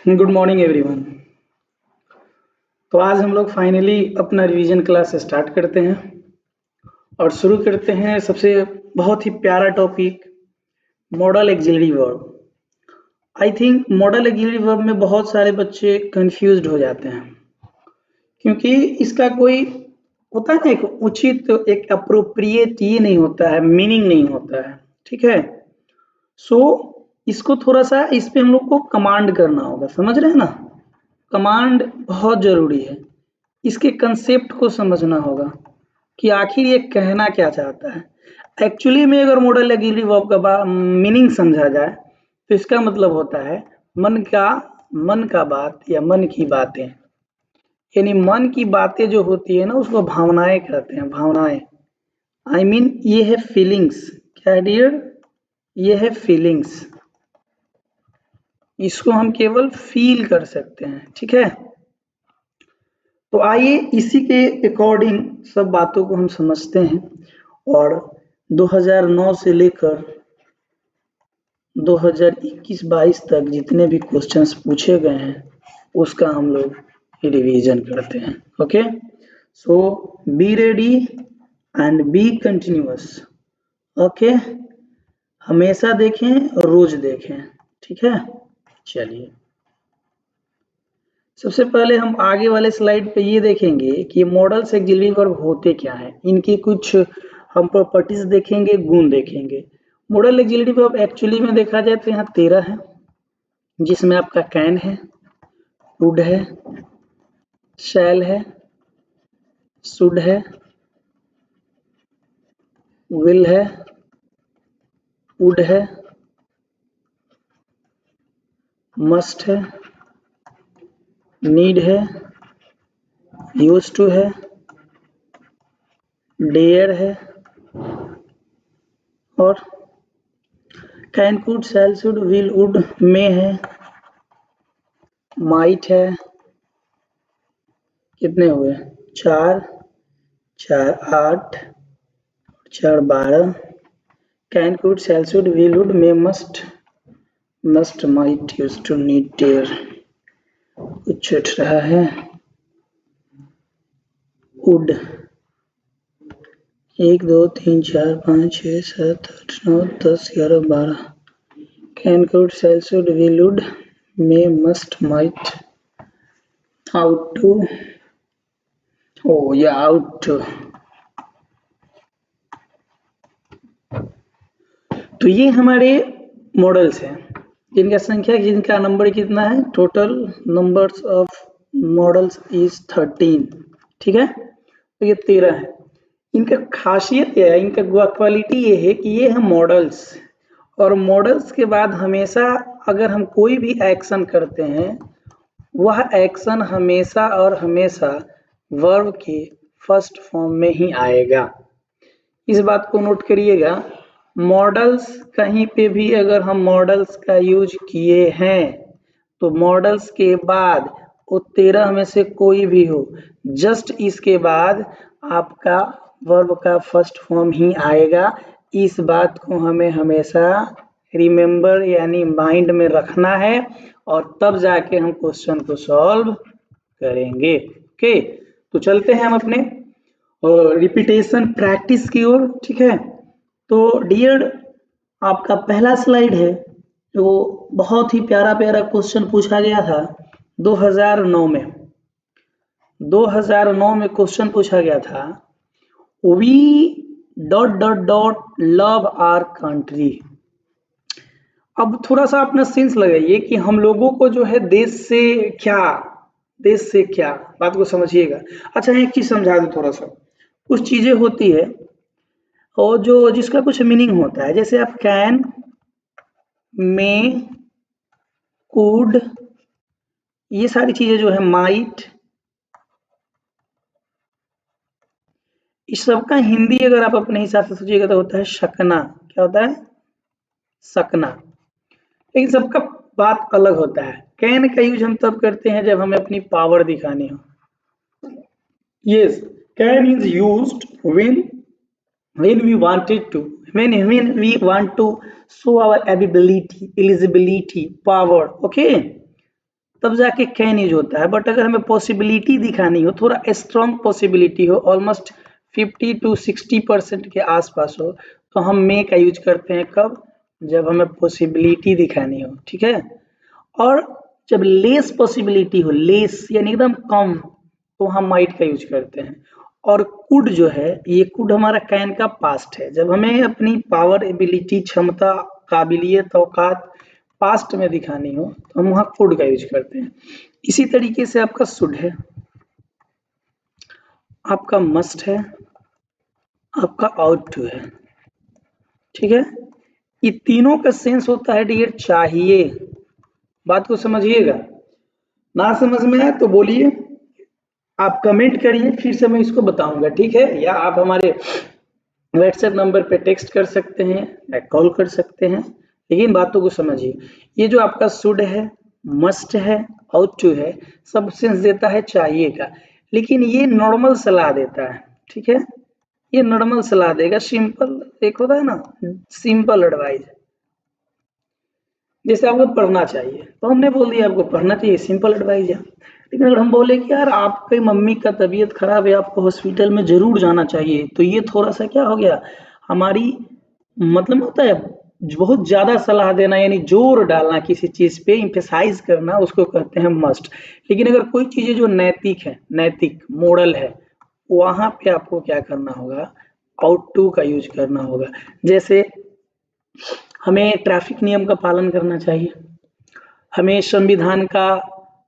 Good morning everyone. तो आज हम लोग फाइनली अपना रिवीजन क्लास स्टार्ट करते हैं और शुरू करते हैं सबसे बहुत ही प्यारा topic model auxiliary verb. I think model auxiliary verb में बहुत सारे बच्चे कंफ्यूज्ड हो जाते हैं क्योंकि इसका कोई होता है ना, एक उचित एक अप्रोप्रिएट ये नहीं होता है, मीनिंग नहीं होता है। ठीक है, सो इसको थोड़ा सा इस पे हम लोग को कमांड करना होगा, समझ रहे हैं ना। कमांड बहुत जरूरी है, इसके कंसेप्ट को समझना होगा कि आखिर ये कहना क्या चाहता है। एक्चुअली में अगर मॉडल ऑक्सिलरी वर्ब का मीनिंग समझा जाए तो इसका मतलब होता है मन का बात या मन की बातें, यानी मन की बातें जो होती है ना उसको भावनाएं कहते हैं। भावनाएं आई मीन ये है फीलिंग्स। क्या है डियर? ये है फीलिंग्स। इसको हम केवल फील कर सकते हैं। ठीक है, तो आइए इसी के अकॉर्डिंग सब बातों को हम समझते हैं और 2009 से लेकर 2021-22 तक जितने भी क्वेश्चंस पूछे गए हैं उसका हम लोग रिवीजन करते हैं। Okay, so be ready and B continuous. Okay, हमेशा देखें, रोज देखें। ठीक है, चलिए सबसे पहले हम आगे वाले स्लाइड पे ये देखेंगे कि मॉडल्स ऑक्सिलरी वर्ब होते क्या हैं, इनकी कुछ हम प्रॉपर्टीज देखेंगे, गुण देखेंगे। मॉडल ऑक्सिलरी वर्ब एक्चुअली में देखा जाए तो यहाँ 13 है, जिसमें आपका कैन है, वुड है, शैल है, शुड है, विल है, वुड है, मस्ट है, नीड है, यूज टू है, डेयर है और can, could, shall, should, will, would में है, माइट है। कितने हुए? 4 4 8 4 12। Can, could, shall, should, will, would में must, might, use to, need, dare. कुछ छूट रहा है, would. 1 2 3 4 5 6 7 8 9 10 11 12। Can, could, shall, should, will, would में मस्ट, माइट, आउट टू, या आउट टू। तो ये हमारे मॉडल्स हैं जिनका संख्या, जिनका नंबर कितना है, total numbers of models is 13। ठीक है, तो ये 13 है। इनका खासियत यह है, इनका क्वालिटी ये है कि ये है मॉडल्स, और मॉडल्स के बाद हमेशा अगर हम कोई भी एक्शन करते हैं वह एक्शन हमेशा और हमेशा वर्ब के फर्स्ट फॉर्म में ही आएगा। इस बात को नोट करिएगा। मॉडल्स कहीं पे भी अगर हम मॉडल्स का यूज किए हैं तो मॉडल्स के बाद वो 13 में से कोई भी हो, जस्ट इसके बाद आपका वर्ब का फर्स्ट फॉर्म ही आएगा। इस बात को हमें हमेशा रिमेम्बर यानी माइंड में रखना है और तब जाके हम क्वेश्चन को सॉल्व करेंगे। ओके, तो चलते हैं हम अपने रिपीटेशन प्रैक्टिस की ओर। ठीक है, तो डियर आपका पहला स्लाइड है जो बहुत ही प्यारा प्यारा क्वेश्चन पूछा गया था 2009 में। 2009 में क्वेश्चन पूछा गया था, we dot dot dot love our country. अब थोड़ा सा अपना सेंस लगाइए कि हम लोगों को जो है देश से क्या, बात को समझिएगा। अच्छा, एक चीज समझा दूं थोड़ा सा। कुछ चीजें होती है और जो जिसका कुछ मीनिंग होता है, जैसे आप कैन, में, कुड, ये सारी चीजें जो है, माइट, इस सब का हिंदी अगर आप अपने हिसाब से सोचिएगा तो होता है शकना। क्या होता है? सकना। लेकिन सबका बात अलग होता है। कैन का यूज हम तब करते हैं जब हमें अपनी पावर दिखानी हो। Yes, can is used when when we wanted to, when we want to show our ability, eligibility, power, okay, तब जाके कैन यूज होता है। बट अगर हमें पॉसिबिलिटी दिखानी हो, थोड़ा स्ट्रॉन्ग पॉसिबिलिटी हो, ऑलमोस्ट 50 to 60% के आसपास हो, तो हम मे का यूज करते हैं। कब? जब हमें पॉसिबिलिटी दिखानी हो, ठीक है। और जब लेस पॉसिबिलिटी हो, लेस यानी एकदम कम, तो हम माइट का यूज करते हैं। और कुड जो है, ये कुड हमारा कैन का पास्ट है। जब हमें अपनी पावर, एबिलिटी, क्षमता, काबिलियत, औकात पास्ट में दिखानी हो, तो हम वहां कुड का यूज करते हैं। इसी तरीके से आपका शुड है, आपका मस्ट है, आपका आउट टू है, ठीक है। ये तीनों का सेंस होता है डियर चाहिए। बात को समझिएगा। ना समझ में आए तो बोलिए, आप कमेंट करिए, फिर से मैं इसको बताऊंगा, ठीक है। या आप हमारे व्हाट्सएप नंबर पे टेक्स्ट कर सकते हैं या कॉल कर सकते हैं, लेकिन बातों को समझिए। ये जो आपका शुड है, मस्ट है, आउट टू है, सब सेंस देता है चाहिए का, लेकिन ये नॉर्मल सलाह देता है, ठीक है। ये नॉर्मल सलाह देगा, सिंपल एक होता है ना, सिंपल एडवाइस। जैसे आपको पढ़ना चाहिए, तो हमने बोल दिया आपको पढ़ना चाहिए, सिंपल एडवाइस है। लेकिन अगर हम बोले कि यार आपकी मम्मी का तबीयत खराब है, आपको हॉस्पिटल में जरूर जाना चाहिए, तो ये थोड़ा सा क्या हो गया, हमारी मतलब होता है बहुत ज्यादा सलाह देना, यानी जोर डालना किसी चीज पे, इम्फेसाइज करना, उसको कहते हैं मस्ट। लेकिन अगर कोई चीजें जो नैतिक है, नैतिक मोरल है, वहां पे आपको क्या करना होगा, आउट टू का यूज करना होगा। जैसे हमें ट्रैफिक नियम का पालन करना चाहिए, हमें संविधान का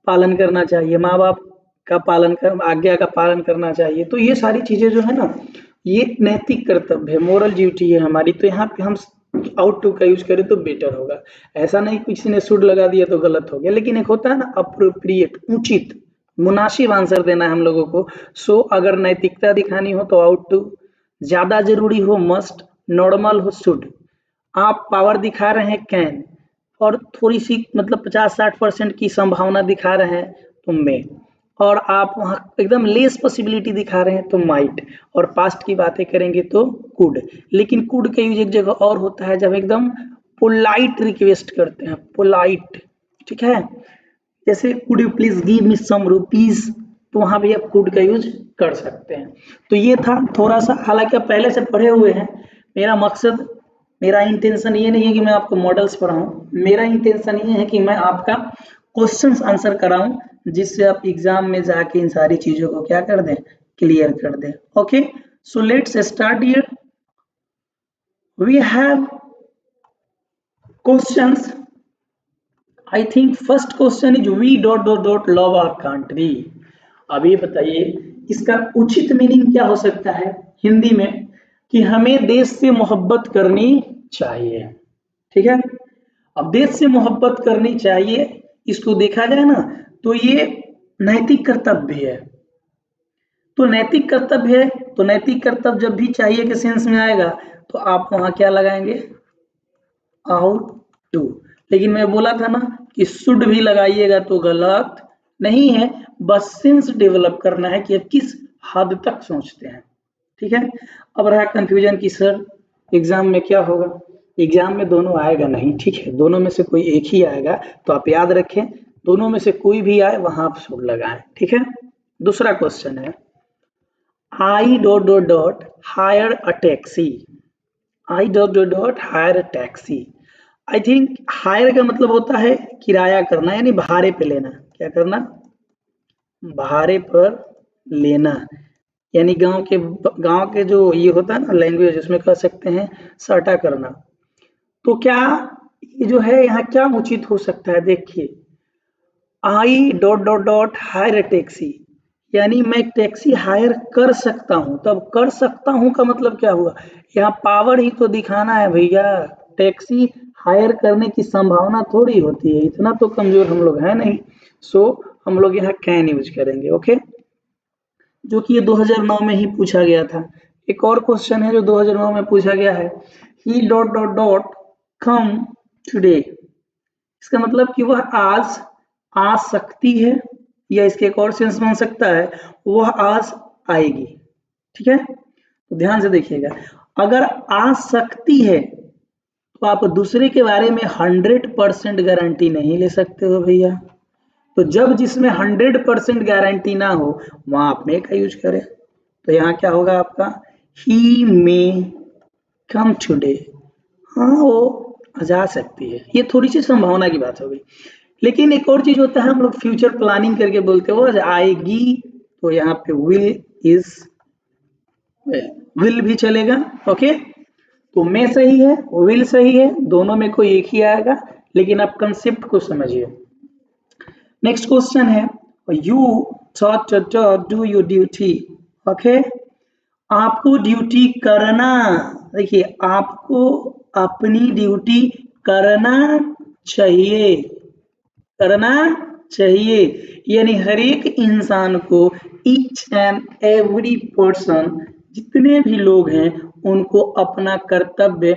पालन करना चाहिए, माँ बाप का पालन कर, आज्ञा का पालन करना चाहिए। तो ये सारी चीजें जो है ना, ये नैतिक कर्तव्य है, मोरल ड्यूटी है हमारी। तो यहाँ पे हम आउट टू का यूज करें तो बेटर होगा। ऐसा नहीं किसी ने शुड लगा दिया तो गलत हो गया, लेकिन एक होता है ना अप्रोप्रिएट, उचित, मुनासिब आंसर देना है हम लोगों को। सो अगर नैतिकता दिखानी हो तो आउट टू, ज्यादा जरूरी हो मस्ट, नॉर्मल हो शुड, आप पावर दिखा रहे हैं कैन, और थोड़ी सी मतलब 50-60% की संभावना दिखा रहे हैं तो मे, और आप वहां एकदम लेस पॉसिबिलिटी दिखा रहे हैं तो माइट, और पास्ट की बातें करेंगे तो कुड। लेकिन कुड का यूज एक जगह और होता है, जब एकदम पोलाइट रिक्वेस्ट करते हैं, पोलाइट, ठीक है। जैसे could you please give me some rupees, तो वहां भी आप कुड का यूज कर सकते हैं। तो ये था थोड़ा सा, हालांकि आप पहले से पढ़े हुए हैं। मेरा मकसद, मेरा इंटेंशन ये नहीं है कि मैं आपको मॉडल्स पढ़ाऊं, मेरा इंटेंशन ये है कि मैं आपका क्वेश्चंस आंसर कराऊं, जिससे आप एग्जाम में जाके इन सारी चीजों को क्या कर दें, क्लियर कर दें। Okay, so let's start here. We have questions. I think first question is we dot dot dot love our country. अब ये बताइए इसका उचित मीनिंग क्या हो सकता है हिंदी में, कि हमें देश से मोहब्बत करनी चाहिए, ठीक है। अब देश से मोहब्बत करनी चाहिए, इसको देखा जाए ना तो ये नैतिक कर्तव्य है। तो नैतिक कर्तव्य है, तो नैतिक कर्तव्य जब भी चाहिए के सेंस में आएगा, तो आप वहां क्या लगाएंगे, आउट टू। लेकिन मैं बोला था ना कि शुड भी लगाइएगा तो गलत नहीं है, बस सेंस डेवलप करना है कि आप किस हद तक सोचते हैं, ठीक है। अब रहा कंफ्यूजन की सर एग्जाम में क्या होगा, एग्जाम में दोनों आएगा नहीं, ठीक है, दोनों में से कोई एक ही आएगा। तो आप याद रखें, दोनों में से कोई भी आए वहां आप शुड लगाएं, ठीक है। दूसरा क्वेश्चन है, I dot dot dot hire a taxi, I dot dot dot hire a taxi. I think hire का मतलब होता है किराया करना, यानी भाड़े पे लेना। क्या करना, भाड़े पर लेना, यानी गांव के जो ये होता है ना लैंग्वेज, उसमें कह सकते हैं सटा करना। तो क्या ये जो है यहाँ क्या उचित हो सकता है, देखिए, I dot dot dot hire taxi, यानी मैं टैक्सी हायर कर सकता हूँ। तब कर सकता हूँ का मतलब क्या हुआ, यहाँ पावर ही तो दिखाना है भैया। टैक्सी हायर करने की संभावना थोड़ी होती है, इतना तो कमजोर हम लोग है नहीं। सो हम लोग यहाँ कैन यूज करेंगे, ओके, जो कि ये 2009 में ही पूछा गया था। एक और क्वेश्चन है जो 2009 में पूछा गया है, he dot dot dot come today, इसका मतलब कि वह आज आ सकती है, या इसके एक और सेंस बन सकता है, वह आज आएगी, ठीक है। तो ध्यान से देखिएगा, अगर आ सकती है तो आप दूसरे के बारे में 100% गारंटी नहीं ले सकते हो भैया। तो जब जिसमें 100% गारंटी ना हो वहां आप मे का यूज करें। तो यहाँ क्या होगा आपका, ही मे कम टुडे। हाँ वो जा सकती है, ये थोड़ी सी संभावना की बात हो गई। लेकिन एक और चीज होता है, हम लोग फ्यूचर प्लानिंग करके बोलते हो आएगी, तो यहाँ पे विल भी चलेगा। ओके, तो मे सही है, विल सही है, दोनों में कोई एक ही आएगा, लेकिन आप कंसेप्ट को समझिए। नेक्स्ट क्वेश्चन है, you do your duty. Okay, आपको ड्यूटी करना, देखिए आपको अपनी ड्यूटी करना चाहिए, करना चाहिए, यानी हर एक इंसान को, ईच एंड एवरी पर्सन, जितने भी लोग हैं उनको अपना कर्तव्य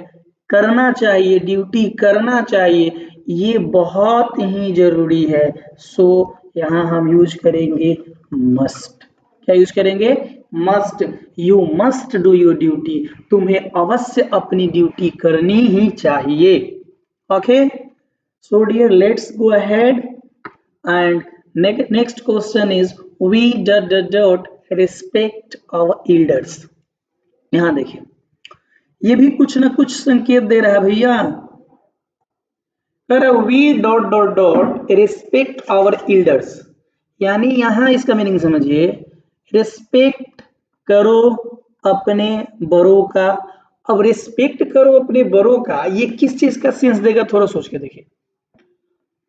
करना चाहिए, ड्यूटी करना चाहिए, ये बहुत ही जरूरी है। सो यहाँ हम यूज करेंगे मस्ट। क्या यूज करेंगे, must. You must do your duty, तुम्हें अवश्य अपनी ड्यूटी करनी ही चाहिए। Okay, so dear, let's go ahead and next question is, we respect our elders। यहाँ देखिए, ये भी कुछ ना कुछ संकेत दे रहा है भैया। वी रिस्पेक्ट आवर एल्डर्स, यानी यहाँ इसका मीनिंग समझिए, रिस्पेक्ट करो अपने बड़ों का। अब रिस्पेक्ट करो अपने बड़ों का, ये किस चीज का सेंस देगा, थोड़ा सोच के देखिए।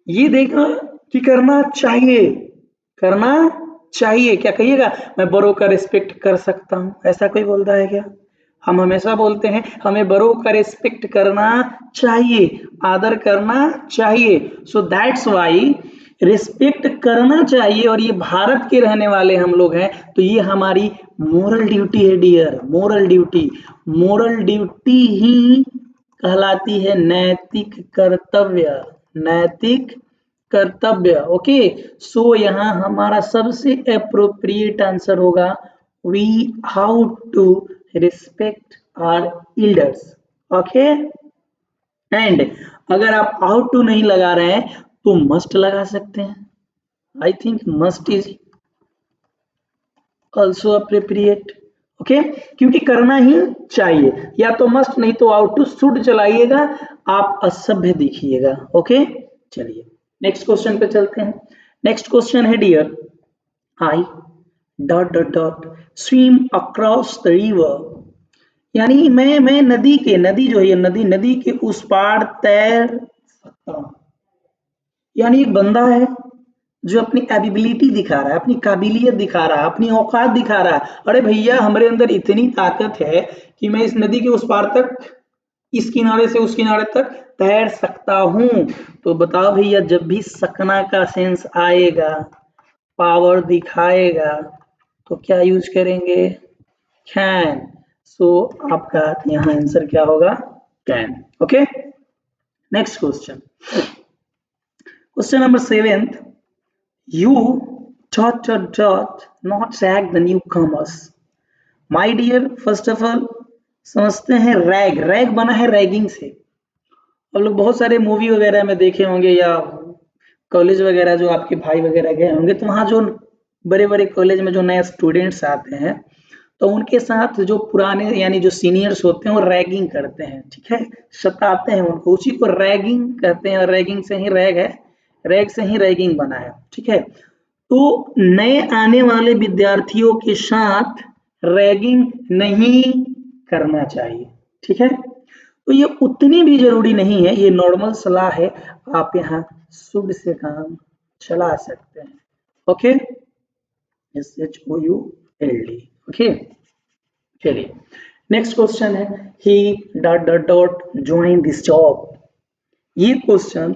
ये देगा कि करना चाहिए, करना चाहिए। क्या कहिएगा, मैं बड़ों का रिस्पेक्ट कर सकता हूं, ऐसा कोई बोलता है क्या? हम हमेशा बोलते हैं हमें बड़ों का रिस्पेक्ट करना चाहिए, आदर करना चाहिए। सो दैट्स वाई रिस्पेक्ट करना चाहिए, और ये भारत के रहने वाले हम लोग हैं, तो ये हमारी मोरल ड्यूटी है dear. Moral duty, moral duty ही कहलाती है नैतिक कर्तव्य, नैतिक कर्तव्य। ओके, सो यहाँ हमारा सबसे अप्रोप्रिएट आंसर होगा, we ought to respect our elders. Okay, and अगर आप हाउ टू नहीं लगा रहे हैं तो मस्ट लगा सकते हैं। I think must is also appropriate. Okay, क्योंकि करना ही चाहिए, या तो मस्ट नहीं तो आउट टू शुड चलाइएगा, आप असभ्य दिखिएगा। ओके, चलिए नेक्स्ट क्वेश्चन पे चलते हैं। नेक्स्ट क्वेश्चन है, dare I swim across the river, यानी मैं नदी के, नदी जो है नदी के उस पार तैर सकता हूं। यानी एक बंदा है जो अपनी एबिलिटी दिखा रहा है, अपनी काबिलियत दिखा रहा है, अपनी औकात दिखा रहा है। अरे भैया, हमारे अंदर इतनी ताकत है कि मैं इस नदी के उस पार तक, इस किनारे से उस किनारे तक तैर सकता हूं। तो बताओ भैया, जब भी सकना का सेंस आएगा, पावर दिखाएगा, तो क्या यूज करेंगे, कैन। सो आपका यहाँ आंसर क्या होगा, can. Okay, next question, question number 7, you not rag the newcomers। My dear, first of all समझते हैं, रैग, रैग बना है रैगिंग से। आप लोग बहुत सारे मूवी वगैरह में देखे होंगे, या कॉलेज वगैरह जो आपके भाई वगैरह गए होंगे, तो वहाँ जो बड़े बड़े कॉलेज में जो नए स्टूडेंट्स आते हैं, तो उनके साथ जो पुराने यानी जो सीनियर्स होते हैं वो रैगिंग करते हैं, ठीक है, सताते हैं उनको, उसी को रैगिंग कहते हैं। और रैगिंग से ही रैग है, रैग से ही रैगिंग बना है, ठीक है। तो नए आने वाले विद्यार्थियों के साथ रैगिंग नहीं करना चाहिए, ठीक है। तो ये उतनी भी जरूरी नहीं है, ये नॉर्मल सलाह है, आप यहाँ शुड से काम चला सकते हैं। Okay, SHOULD। ओके, चलिए नेक्स्ट क्वेश्चन है, ही ज्वाइन दिस जॉब। ये क्वेश्चन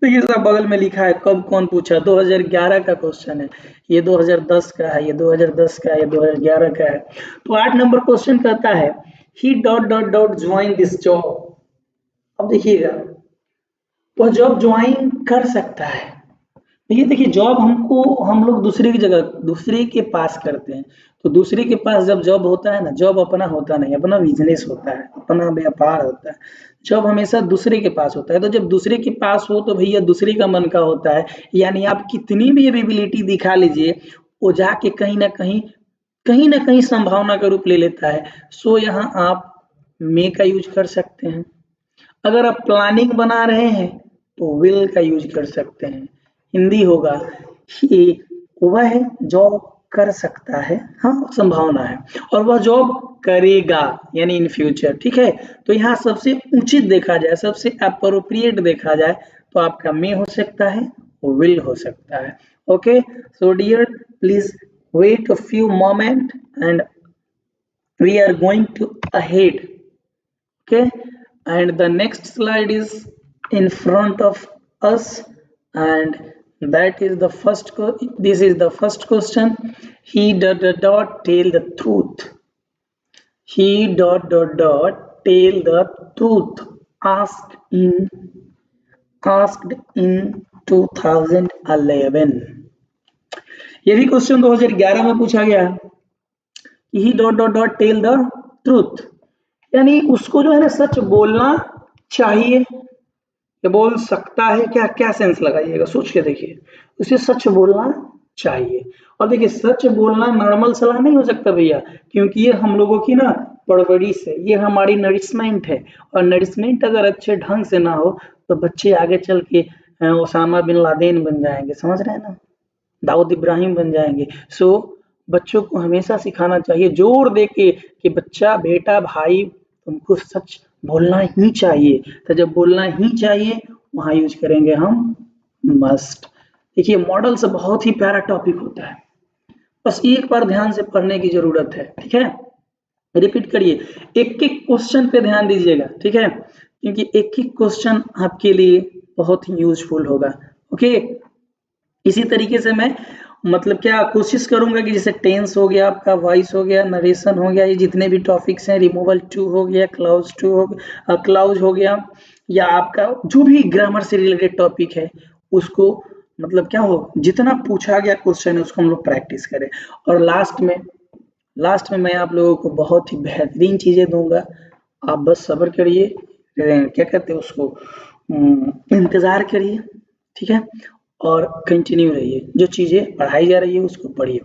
तो ये सब बगल में लिखा है, कब कौन पूछा, 2011 का क्वेश्चन है, ये 2010 का है, ये 2010 का है, ये 2011 का है। तो 8 नंबर क्वेश्चन कहता है, ही ज्वाइन दिस जॉब। अब देखिएगा, तो जॉब ज्वाइन कर सकता है, ये देखिए जॉब हमको हम लोग दूसरे की जगह दूसरे के पास करते हैं, तो दूसरे के पास जब जॉब होता है ना, जॉब अपना होता नहीं, अपना बिजनेस होता है, अपना व्यापार होता है। जॉब हमेशा दूसरे के पास होता है, तो जब दूसरे के पास हो तो भैया दूसरे का मन का होता है। यानी आप कितनी भी एबिलिटी दिखा लीजिए, वो जाके कहीं ना कहीं संभावना का रूप ले लेता है। सो यहाँ आप मे का यूज कर सकते हैं। अगर आप प्लानिंग बना रहे हैं तो विल का यूज कर सकते हैं। हिंदी होगा कि वह जॉब कर सकता है, हाँ संभावना है, और वह जॉब करेगा यानी इन फ्यूचर। ठीक है, तो यहाँ सबसे उचित देखा जाए, सबसे अप्रोप्रिएट देखा जाए तो आपका मे हो सकता है, विल हो सकता है। Okay, so dear please wait a few moment and we are going to ahead. Okay, and the next slide is in front of us, and that is the this is the first question. He dot tell the truth. He dot tell the truth. Asked in 2011. ये भी question 2011 में पूछा गया। ही dot tell the truth, यानी उसको जो है ना सच बोलना चाहिए या बोल सकता है, क्या क्या सेंस लगाइएगा, सोच के देखिए। उसे सच बोलना चाहिए। और देखिए सच बोलना नॉर्मल सलाह नहीं हो सकता भैया, क्योंकि ये हम लोगों की ना परवरिश है, ये हमारी नरिशमेंट है, और नरिशमेंट अगर अच्छे ढंग से ना हो तो बच्चे आगे चल के ओसामा बिन लादेन बन जाएंगे, समझ रहे हैं ना, दाऊद इब्राहिम बन जाएंगे। सो बच्चों को हमेशा सिखाना चाहिए जोर दे के कि बच्चा, बेटा, भाई, तुमको सच बोलना ही चाहिए। तो जब बोलना ही चाहिए वहां यूज करेंगे हम मस्ट। देखिए मॉडल से बहुत ही प्यारा टॉपिक होता है, बस एक बार ध्यान से पढ़ने की जरूरत है। ठीक है, रिपीट करिए, एक एक क्वेश्चन पे ध्यान दीजिएगा। ठीक है, क्योंकि एक एक क्वेश्चन आपके लिए बहुत ही यूजफुल होगा। ओके, इसी तरीके से मैं मतलब क्या कोशिश करूंगा कि जैसे टेंस हो गया, आपका वॉइस हो गया, नरेशन हो गया, ये जितने भी टॉपिक्स हैं, रिमूवल टू हो गया, क्लाउज हो गया, या आपका जो भी ग्रामर से रिलेटेड टॉपिक है उसको मतलब क्या हो, जितना पूछा गया क्वेश्चन है उसको हम लोग प्रैक्टिस करें। और लास्ट में मैं आप लोगों को बहुत ही बेहतरीन चीजें दूंगा, आप बस सब्र करिए, क्या कहते हैं उसको, इंतजार करिए। ठीक है, और कंटिन्यू रहिए, जो चीजें पढ़ाई जा रही है उसको पढ़िए।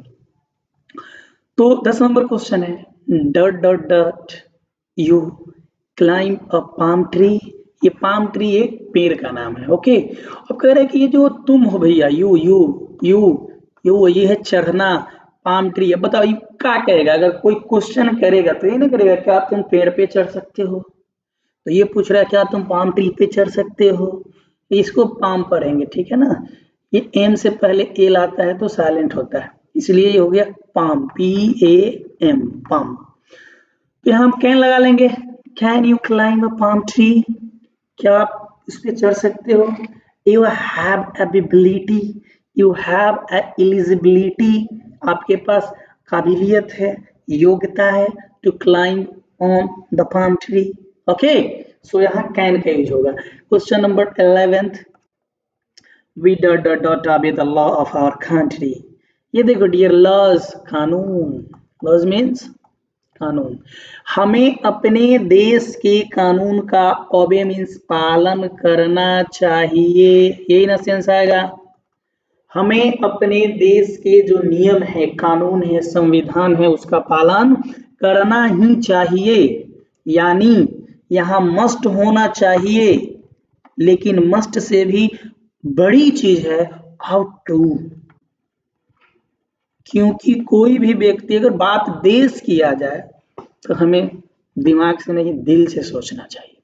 तो 10 नंबर क्वेश्चन है, dot dot dot you climb a palm tree. ये पाम ट्री एक पेड़ का नाम है। ओके, अब कह रहे हैं कि ये जो तुम हो भैया, यू ये है चढ़ना, पाम ट्री। अब बताओ ये क्या कहेगा, अगर कोई क्वेश्चन करेगा तो ये नहीं करेगा क्या तुम पेड़ पे चढ़ सकते हो, तो ये पूछ रहा है क्या तुम पाम ट्री पे चढ़ सकते हो, इसको पाम पढ़ेंगे। ठीक है ना, ये एम से पहले एल आता है तो साइलेंट होता है, इसलिए ये हो गया पाम, PAM, पाम। तो यहाँ हम कैन लगा लेंगे, can you climb a palm tree, क्या आप इस पे चढ़ सकते हो। You have ability, you have eligibility, आपके पास काबिलियत है, योग्यता है, to climb on the palm tree. Okay, so यहाँ कैन का यूज होगा। Question number 11th, we dot are the law of our country. ये देखो डियर, लॉज कानून, लॉज मीन्स कानून। हमें अपने देश के कानून का ओबे मीन्स पालन करना चाहिए, यही ना सेंस आएगा। हमें अपने देश के जो नियम है, कानून है, संविधान है, उसका पालन करना ही चाहिए। यानी यहाँ मस्ट होना चाहिए, लेकिन मस्ट से भी बड़ी चीज है हाउ टू। क्योंकि कोई भी व्यक्ति अगर बात देश की आ जाए तो हमें दिमाग से नहीं दिल से सोचना चाहिए,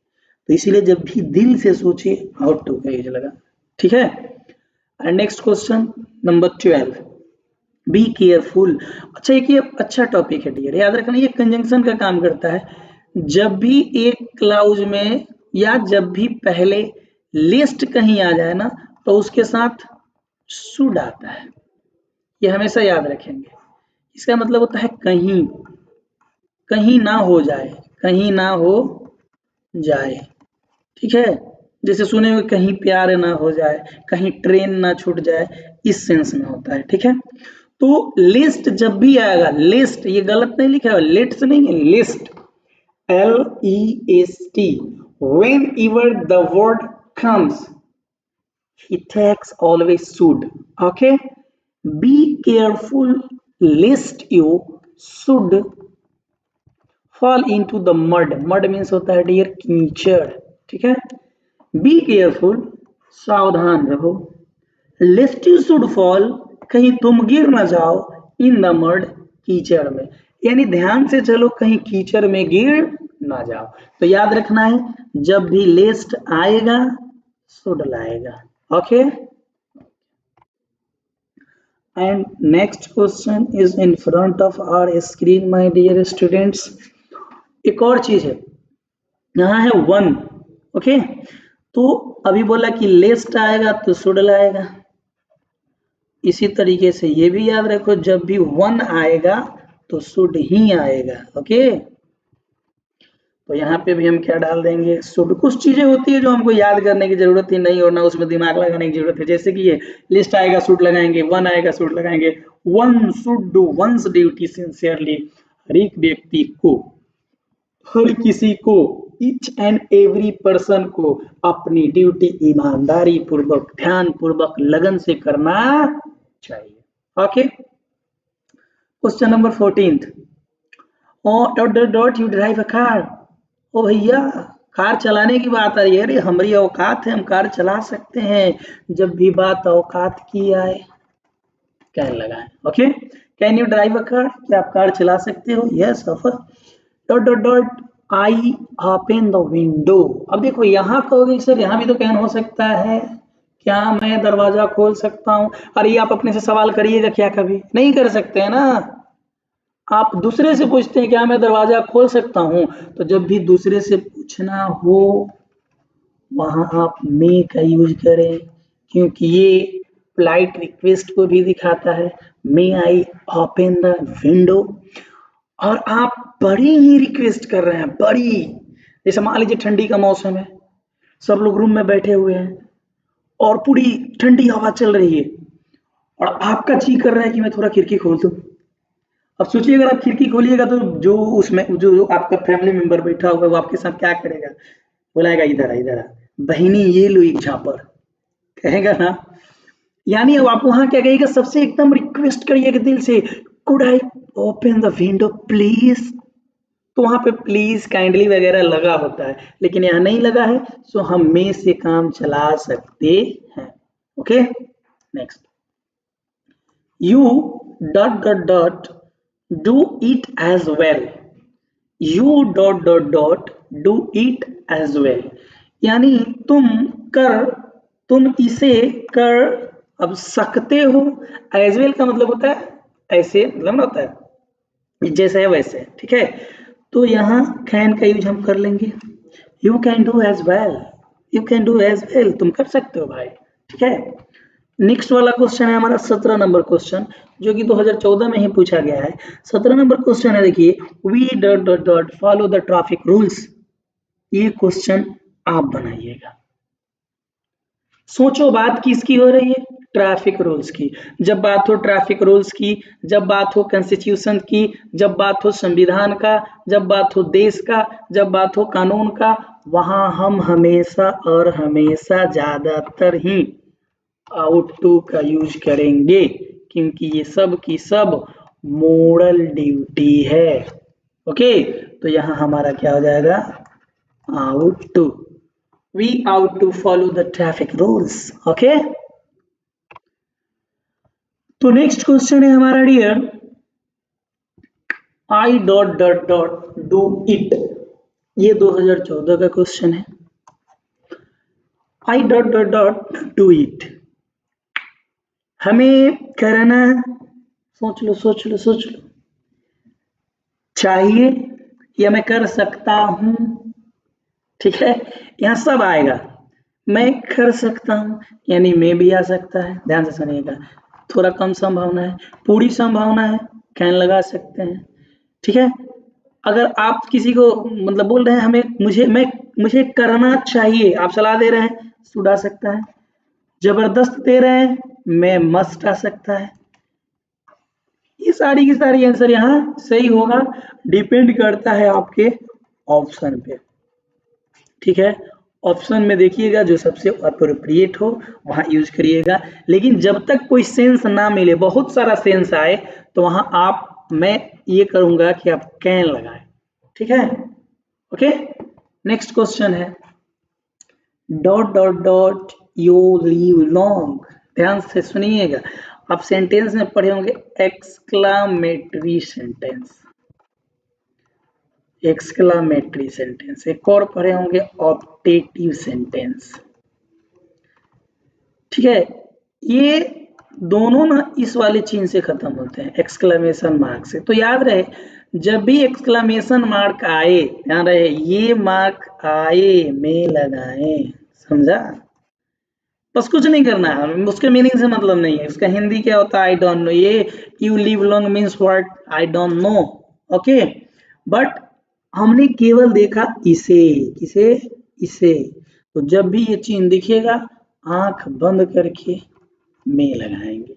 तो इसीलिए जब भी दिल से सोचिए हाउ टू का यूज लगा। ठीक है, and next question number 12, be careful. अच्छा, एक ये अच्छा टॉपिक है डियर, याद रखना ये कंजंक्शन का काम करता है। जब भी एक क्लाउज में या जब भी पहले लिस्ट कहीं आ जाए ना तो उसके साथ शुड आता है, ये हमेशा याद रखेंगे। इसका मतलब होता है कहीं, कहीं ना हो जाए, कहीं ना हो जाए। ठीक है, जैसे सुने हुए कहीं प्यार ना हो जाए, कहीं ट्रेन ना छूट जाए, इस सेंस में होता है, ठीक है। तो लिस्ट जब भी आएगा, लिस्ट ये गलत नहीं लिखा है, लिस्ट नहीं है, list, LEST, whenever the word comes, he takes always should, okay, be careful lest you should fall into the mud, mud means होता है डियर कीचड़, ठीक है। बी केयरफुल, सावधान रहो, लेस्ट यू शुड फॉल, कहीं तुम गिर ना जाओ, इन द मड, कीचड़ में, यानी ध्यान से चलो कहीं कीचड़ में गिर ना जाओ। तो याद रखना है जब भी लेस्ट आएगा शुड लाएगा, okay. And next question is in front of our screen my dear students. एक और चीज है, यहाँ है वन, ओके। तो अभी बोला कि लेस्ट आएगा तो शुड लाएगा, इसी तरीके से ये भी याद रखो जब भी वन आएगा तो शुड ही आएगा, ओके। तो यहाँ पे भी हम क्या डाल देंगे, शुड। कुछ चीजें होती है जो हमको याद करने की जरूरत ही नहीं और ना उसमें दिमाग लगाने की जरूरत है, जैसे कि ये लिस्ट आएगा शुड लगाएंगे, वन आएगा शुड लगाएंगे। One should do one's duty sincerely, हर एक व्यक्ति को, हर किसी को, ईच एंड एवरी पर्सन को अपनी ड्यूटी ईमानदारी पूर्वक, ध्यान पूर्वक, लगन से करना चाहिए, okay. Question number 14, dot you drive a car. ओ भैया कार चलाने की बात आ रही है, अरे हमारी औकात है, हम कार चला सकते हैं, जब भी बात औकात की आए कैन लगाएं, okay. Can you drive a car, क्या आप कार चला सकते हो, yes offer, dot dot dot I open the window. अब देखो यहाँ कहोगे सर यहाँ भी तो कैन हो सकता है, क्या मैं दरवाजा खोल सकता हूँ, अरे आप अपने से सवाल करिएगा क्या, कभी नहीं कर सकते हैं ना। आप दूसरे से पूछते हैं क्या मैं दरवाजा खोल सकता हूँ, तो जब भी दूसरे से पूछना हो वहां आप मे का यूज करें, क्योंकि ये पोलाइट रिक्वेस्ट को भी दिखाता है, मे आई ओपन द विंडो। और आप बड़ी ही रिक्वेस्ट कर रहे हैं, बड़ी, जैसे मान लीजिए ठंडी का मौसम है, सब लोग रूम में बैठे हुए हैं और पूरी ठंडी हवा चल रही है और आपका जी कर रहा है कि मैं थोड़ा खिड़की खोल दूं। अब सोचिए अगर आप खिड़की खोलिएगा तो जो उसमें जो आपका फैमिली मेंबर बैठा होगा वो आपके साथ क्या करेगा, बुलाएगा इधर आ, इधर आ, बहनी ये लो एक झापर, कहेगा ना। यानी अब आप वहां क्या कहिएगा, सबसे एकदम रिक्वेस्ट करिएगा दिल से, could I open the window please. तो वहां पे प्लीज काइंडली वगैरह लगा होता है, लेकिन यहाँ नहीं लगा है, सो हम में से काम चला सकते हैं, okay. Next, you dot dot dot do it as well, you dot dot dot do it as well, यानी तुम कर, तुम इसे कर अब सकते हो, एज वेल का मतलब होता है ऐसे, मतलब ना होता है जैसे है वैसे, ठीक है। तो यहाँ कैन का यूज हम कर लेंगे, you can do as well, you can do as well, तुम कर सकते हो भाई, ठीक है। नेक्स्ट वाला क्वेश्चन है हमारा 17 नंबर क्वेश्चन, जो कि 2014 में ही पूछा गया है। 17 नंबर क्वेश्चन है, देखिए, we dot dot dot follow the traffic rules. ये क्वेश्चन आप बनाइएगा, सोचो बात किसकी हो रही है, ट्रैफिक रूल्स की। जब बात हो ट्रैफिक रूल्स की, जब बात हो कॉन्स्टिट्यूशन की, जब बात हो संविधान का, जब बात हो देश का, जब बात हो कानून का, वहां हम हमेशा और हमेशा ज्यादातर ही आउट टू का यूज करेंगे, क्योंकि ये सब की सब मोरल ड्यूटी है, ओके। तो यहाँ हमारा क्या हो जाएगा, ought to, we ought to follow the traffic rules, okay. तो नेक्स्ट क्वेश्चन है हमारा dear, I dot dot dot do it. ये 2014 का क्वेश्चन है, I dot dot dot do it, हमें करना, सोच लो सोच लो सोच लो, चाहिए या मैं कर सकता हूं, ठीक है। यहाँ सब आएगा, मैं कर सकता हूं यानी मैं भी आ सकता है, ध्यान से सुनिएगा, थोड़ा कम संभावना है, पूरी संभावना है कैन लगा सकते हैं, ठीक है। अगर आप किसी को मतलब बोल रहे हैं हमें मुझे करना चाहिए, आप सलाह दे रहे हैं, शुड आ सकता है। जबरदस्त दे रहे हैं, मैं मस्ट आ सकता है। ये सारी की सारी आंसर यहाँ सही होगा, डिपेंड करता है आपके ऑप्शन पे। ठीक है, ऑप्शन में देखिएगा जो सबसे अप्रोप्रिएट हो वहां यूज करिएगा, लेकिन जब तक कोई सेंस ना मिले, बहुत सारा सेंस आए, तो वहां मैं ये करूंगा कि आप कैन लगाएं। ठीक है, ओके। नेक्स्ट क्वेश्चन है dot dot dot you leave long. ध्यान से सुनिएगा, आप सेंटेंस में पढ़े होंगे एक्सक्लामेटरी सेंटेंस, एक्सक्लामेटरी सेंटेंस, एक और पढ़े होंगे ऑप्टेटिव सेंटेंस। ठीक है, ये दोनों ना इस वाले चिन्ह से खत्म होते हैं, एक्सक्लेमेशन मार्क से। तो याद रहे, जब भी एक्सक्लेमेशन मार्क आए, ध्यान रहे ये मार्क आए में लगाए, समझा? बस कुछ नहीं करना है, उसके मीनिंग से मतलब नहीं है, उसका हिंदी क्या होता है आई डोंट नो, ये you live long means what I don't know, okay. But हमने केवल देखा इसे, किसे? इसे। तो जब भी ये चिन्ह दिखेगा आंख बंद करके में लगाएंगे।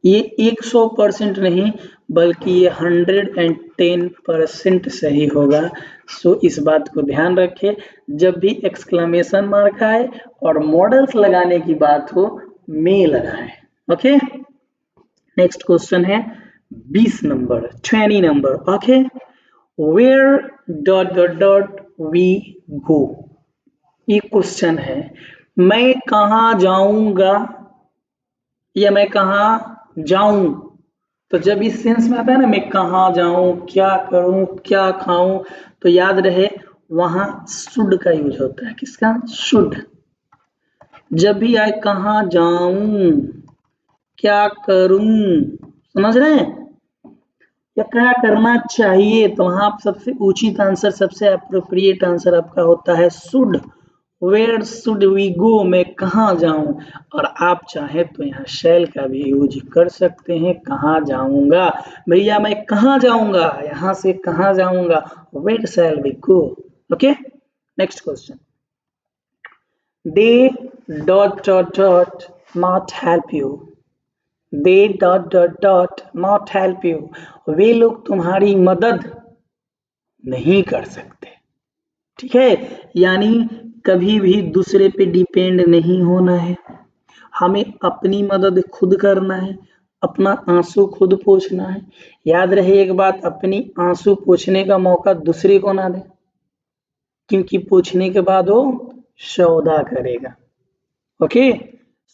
ये 100% नहीं बल्कि ये 110% सही होगा। सो इस बात को ध्यान रखें, जब भी एक्सक्लेमेशन मार्क आए और मॉडल्स लगाने की बात हो, में लगाएं। ओके, नेक्स्ट क्वेश्चन है 20 number, 20 number. Okay, where dot dot dot we go. ये क्वेश्चन है, मैं कहाँ जाऊंगा या मैं कहाँ जाऊं। तो जब इस सेंस में आता है ना, मैं कहाँ जाऊं, क्या करूं, क्या खाऊं, तो याद रहे वहां शुड का यूज होता है। किसका? शुड। जब भी आए कहाँ जाऊं, क्या करूं, समझ रहे हैं, या क्या करना चाहिए, तो वहां सबसे उचित आंसर, सबसे अप्रोप्रिएट आंसर आपका होता है should. Where should we go, मैं कहाँ जाऊं। और आप चाहे तो यहाँ शैल का भी यूज कर सकते हैं, कहाँ जाऊंगा, भैया मैं कहाँ जाऊंगा, यहाँ से कहाँ जाऊंगा, where shall we go. Okay, next question, they dot dot dot not help you. They dot dot dot not help you, वे लोग तुम्हारी मदद नहीं कर सकते। ठीक है, यानी कभी भी दूसरे पे डिपेंड नहीं होना है, हमें अपनी मदद खुद करना है, अपना आंसू खुद पोंछना है। याद रहे एक बात, अपनी आंसू पोंछने का मौका दूसरे को ना दे, क्योंकि पोंछने के बाद वो सौदा करेगा। ओके,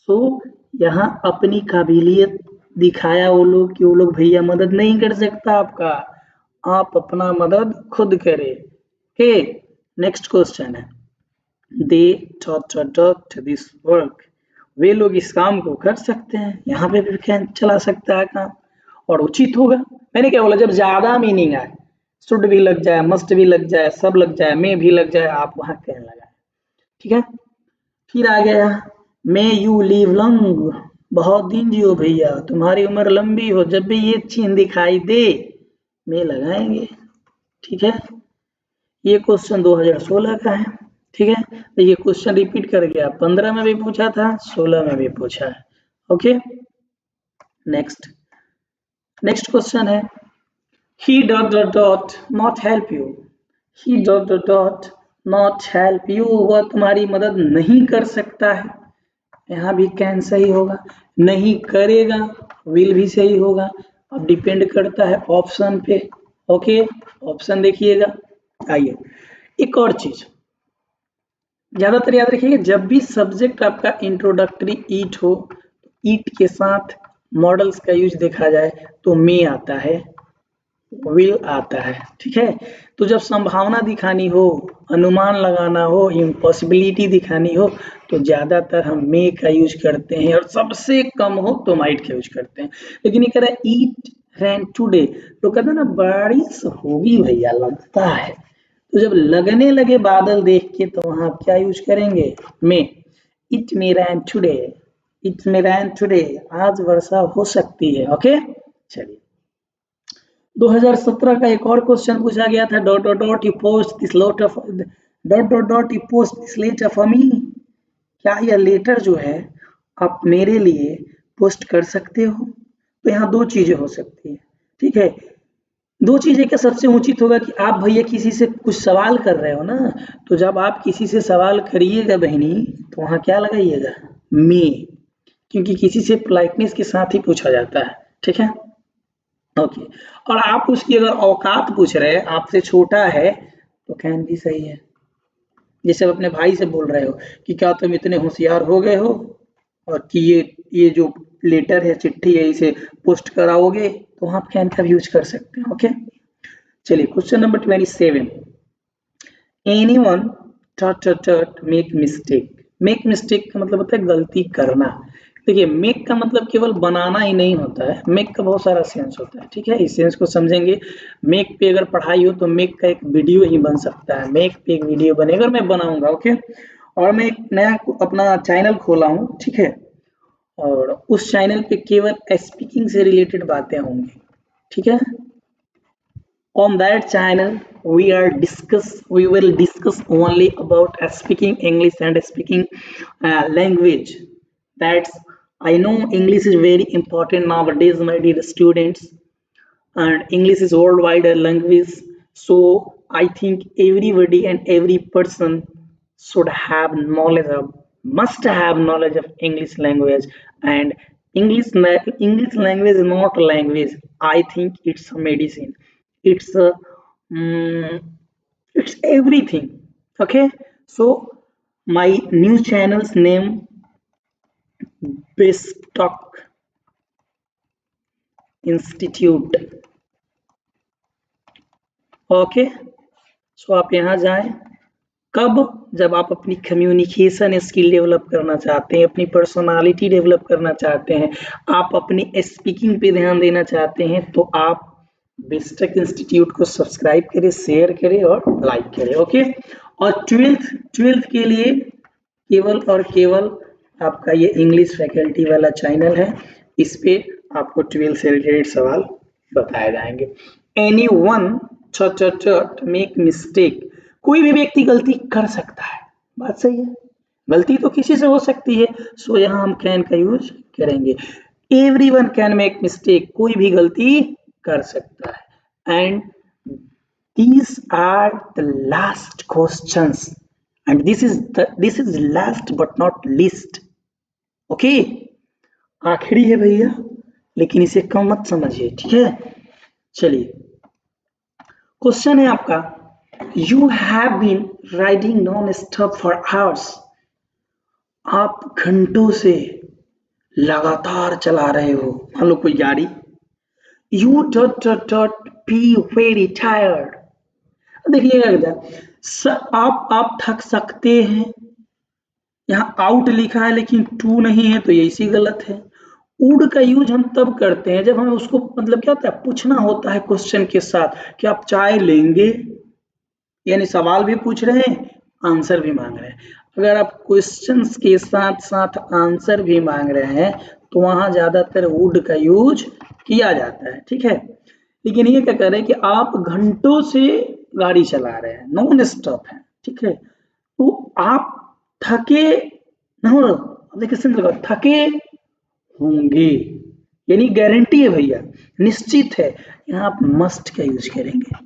सो यहाँ अपनी काबिलियत दिखाया वो लोग कि वो लोग भैया मदद नहीं कर सकता आपका, आप अपना मदद खुद करें। ओके, नेक्स्ट क्वेश्चन है they dot dot dot this work. वे लोग इस काम को कर सकते हैं, यहाँ पे भी कैन चला सकता है काम, और उचित होगा। मैंने क्या बोला, जब ज्यादा मीनिंग आए, शुड भी लग जाए, मस्ट भी लग जाए, सब लग जाए, में भी लग जाए, आप वहां कैन लगाए। ठीक है, फिर आ गया मे यू लिव लॉन्ग, बहुत दिन जियो भैया, तुम्हारी उम्र लंबी हो। जब भी ये चिन्ह दिखाई दे, में लगाएंगे। ठीक है, ये क्वेश्चन 2016 का है। ठीक है, तो ये क्वेश्चन रिपीट कर गया, 15 में भी पूछा था, 16 में भी पूछा है। ओके, नेक्स्ट क्वेश्चन है he dot dot dot not help you। he dot dot dot not help you, वह तुम्हारी मदद नहीं कर सकता है। यहाँ भी कैन सही होगा, नहीं करेगा विल भी सही होगा। अब डिपेंड करता है ऑप्शन पे। ओके, ऑप्शन देखिएगा। आइए, एक और चीज ज्यादातर याद रखिएगा, जब भी सब्जेक्ट आपका इंट्रोडक्टरी ईट हो, ईट के साथ मॉडल्स का यूज देखा जाए तो मे आता है, विल आता है। ठीक है, तो जब संभावना दिखानी हो, अनुमान लगाना हो, इम्पॉसिबिलिटी दिखानी हो, तो ज्यादातर हम मे का यूज करते हैं, और सबसे कम हो तो माइट का यूज करते हैं। लेकिन ये कह रहा है ईट रैन टुडे, तो कहते हैं ना बारिश होगी भैया, लगता है। तो जब लगने लगे बादल देख के, तो वहां आप क्या यूज करेंगे? May. It may rain today, it may rain today, आज वर्षा हो सकती है। ओके, चलिए 2017 का एक और क्वेश्चन पूछा गया था, dot dot dot you post this lot of dot dot dot you post this letter for me. क्या यह लेटर जो है आप मेरे लिए पोस्ट कर सकते हो? तो यहाँ दो चीजें हो सकती है, ठीक है। दो चीजें का सबसे उचित होगा कि आप भैया किसी से कुछ सवाल कर रहे हो ना, तो जब आप किसी से सवाल करिएगा बहनी, तो वहां क्या लगाइएगा? मे, क्योंकि किसी से पोलाइटनेस के साथ ही पूछा जाता है, ठीक है। ओके, और आप उसकी अगर औकात पूछ रहे हैं, आपसे छोटा है, तो कैन भी सही है। जैसे आप अपने भाई से बोल रहे हो कि क्या तुम इतने होशियार हो गए हो और कि ये जो लेटर है, चिट्ठी है, इसे पोस्ट कराओगे, तो आप कैन का भी यूज कर सकते हैं। ओके, चलिए question number 27। Anyone dot dot dot make mistake. Make mistake का मतलब होता है गलती करना। देखिए, मेक का मतलब केवल बनाना ही नहीं होता है, मेक का बहुत सारा सेंस होता है, ठीक है। इस सेंस को समझेंगे। मेक पे अगर पढ़ाई हो तो मेक का एक वीडियो ही बन सकता है, मेक पे एक वीडियो बनेगा, मैं बनाऊंगा। ओके, और मैं एक नया अपना चैनल खोला हूँ, ठीक है, और उस चैनल पे केवल स्पीकिंग से रिलेटेड बातें होंगी, ठीक है। On that channel, we will discuss only about speaking English and speaking language. That's, I know English is very important nowadays, my dear students, and English is worldwide language. So I think everybody and every person should have knowledge of, must have knowledge of English language. And English language is not a language. I think it's a medicine. It's a mm, it's everything. Okay, so my new channel's name Best Talk Institute. Okay, so आप यहाँ जाएं। कब? जब आप अपनी communication skill develop करना चाहते हैं, अपनी पर्सनालिटी डेवलप करना चाहते हैं, आप अपनी स्पीकिंग पे ध्यान देना चाहते हैं, तो आप बेस्टक इंस्टीट्यूट को सब्सक्राइब करें, शेयर करें और लाइक करें। ओके, और ट्वेल्थ के लिए केवल और केवल आपका ये इंग्लिश फैकल्टी वाला चैनल है, इस पे आपको 12 से रिलेटेड सवाल बताए जाएंगे। एनी वन मेक मिस्टेक, कोई भी व्यक्ति गलती कर सकता है, बात सही है, गलती तो किसी से हो सकती है। सो यहाँ हम कैन का यूज करेंगे। एवरीवन कैन मेक मिस्टेक, कोई भी गलती कर सकता है। And these are the last questions, and this is last but not least. Okay, आखिरी है भैया, लेकिन इसे कम मत समझिए, ठीक है। चलिए, क्वेश्चन है आपका, you have been riding non stop for hours. आप घंटों से लगातार चला रहे हो, मान लो कोई गाड़ी। You dot dot dot B very tired. देखिएगा, आप थक सकते हैं। यहाँ आउट लिखा है लेकिन टू नहीं है, तो ये इसी गलत है। वुड का यूज हम तब करते हैं जब हमें उसको मतलब क्या होता है, पूछना होता है क्वेश्चन के साथ कि आप चाय लेंगे, यानी सवाल भी पूछ रहे हैं, आंसर भी मांग रहे हैं। अगर आप क्वेश्चन के साथ साथ आंसर भी मांग रहे हैं, तो वहां ज्यादातर वुड का यूज किया जाता है, ठीक है। लेकिन ये क्या कर रहे हैं कि आप घंटों से गाड़ी चला रहे हैं, नॉन स्टॉप है, ठीक है, तो आप थके न हो, देखिए थके होंगे, यानी गारंटी है भैया, निश्चित है। यहाँ आप मस्ट का यूज करेंगे,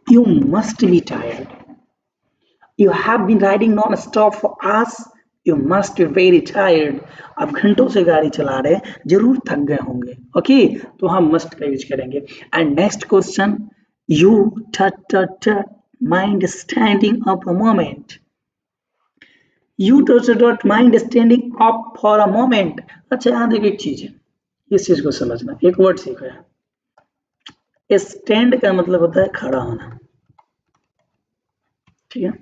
you must be tired. You have been riding non stop for hours, you must be very tired. आप घंटों से गाड़ी चला रहे हैं, जरूर थक गए होंगे। ओके, तो हम मस्ट का यूज करेंगे। And next question, you mind standing up a moment. U dot mind standing up for a moment. अच्छा, यहाँ देखिए एक चीज है, इस चीज को समझना, एक वर्ड सीखो है। स्टैंड का मतलब होता है खड़ा होना, ठीक है।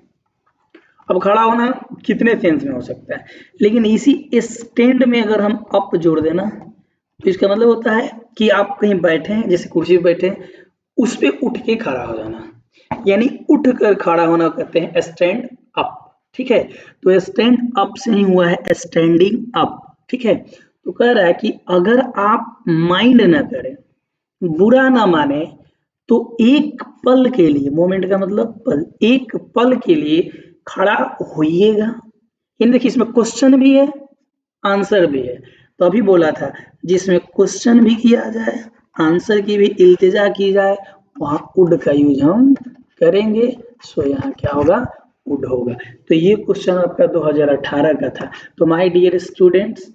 अब खड़ा होना कितने सेंस में हो सकता है, लेकिन इसी स्टैंड में अगर हम अप जोड़ देना, तो इसका मतलब होता है कि आप कहीं बैठे हैं, जैसे कुर्सी पे बैठे हैं, उस पे उठ के खड़ा हो जाना, यानी उठ कर खड़ा होना कहते हैं स्टैंड अप, ठीक है। तो स्टैंड अप से ही हुआ है स्टैंडिंग अप, ठीक है। तो कह रहा है कि अगर आप माइंड ना करें, बुरा ना माने, तो एक पल के लिए, मोमेंट का मतलब पल, एक पल के लिए खड़ा होइएगा। इन देखिए इसमें क्वेश्चन भी है आंसर भी है, तो अभी बोला था जिसमें क्वेश्चन भी किया जाए आंसर की भी इल्तिजा की जाए वहां वुड का यूज हम करेंगे। सो यहाँ क्या होगा, वुड होगा। तो ये क्वेश्चन आपका 2018 का था। तो माय डियर स्टूडेंट्स,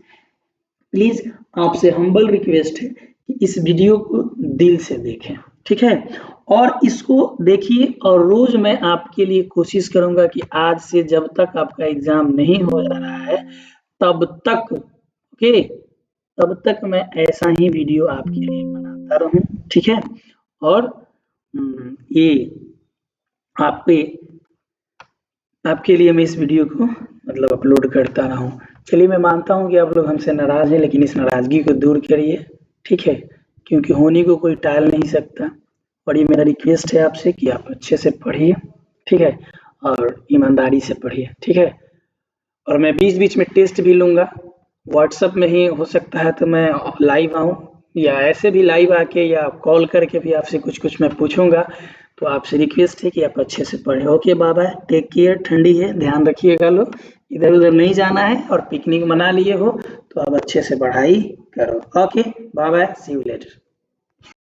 प्लीज आपसे हम्बल रिक्वेस्ट है कि इस वीडियो को दिल से देखें, ठीक है, और इसको देखिए। और रोज मैं आपके लिए कोशिश करूंगा कि आज से जब तक आपका एग्जाम नहीं हो जा रहा है तब तक, ओके, तब तक मैं ऐसा ही वीडियो आपके लिए बनाता रहूं, ठीक है। और ये आपके आपके लिए मैं इस वीडियो को मतलब अपलोड करता रहा हूँ। चलिए, मैं मानता हूँ कि आप लोग हमसे नाराज हैं, लेकिन इस नाराजगी को दूर करिए, ठीक है, क्योंकि होने को कोई टाल नहीं सकता। और ये मेरा रिक्वेस्ट है आपसे कि आप अच्छे से पढ़िए, ठीक है, और ईमानदारी से पढ़िए, ठीक है। और मैं बीच बीच में टेस्ट भी लूंगा, व्हाट्सएप में ही हो सकता है तो मैं लाइव आऊँ, या ऐसे भी लाइव आके या कॉल करके भी आपसे कुछ कुछ मैं पूछूंगा। तो आपसे रिक्वेस्ट है कि आप अच्छे से पढ़े। Okay, bye bye, take care, ठंडी है, ध्यान रखिएगा लोग, इधर उधर नहीं जाना है, और पिकनिक मना लिए हो तो अब अच्छे से पढ़ाई करो। Okay, bye bye, see you letter.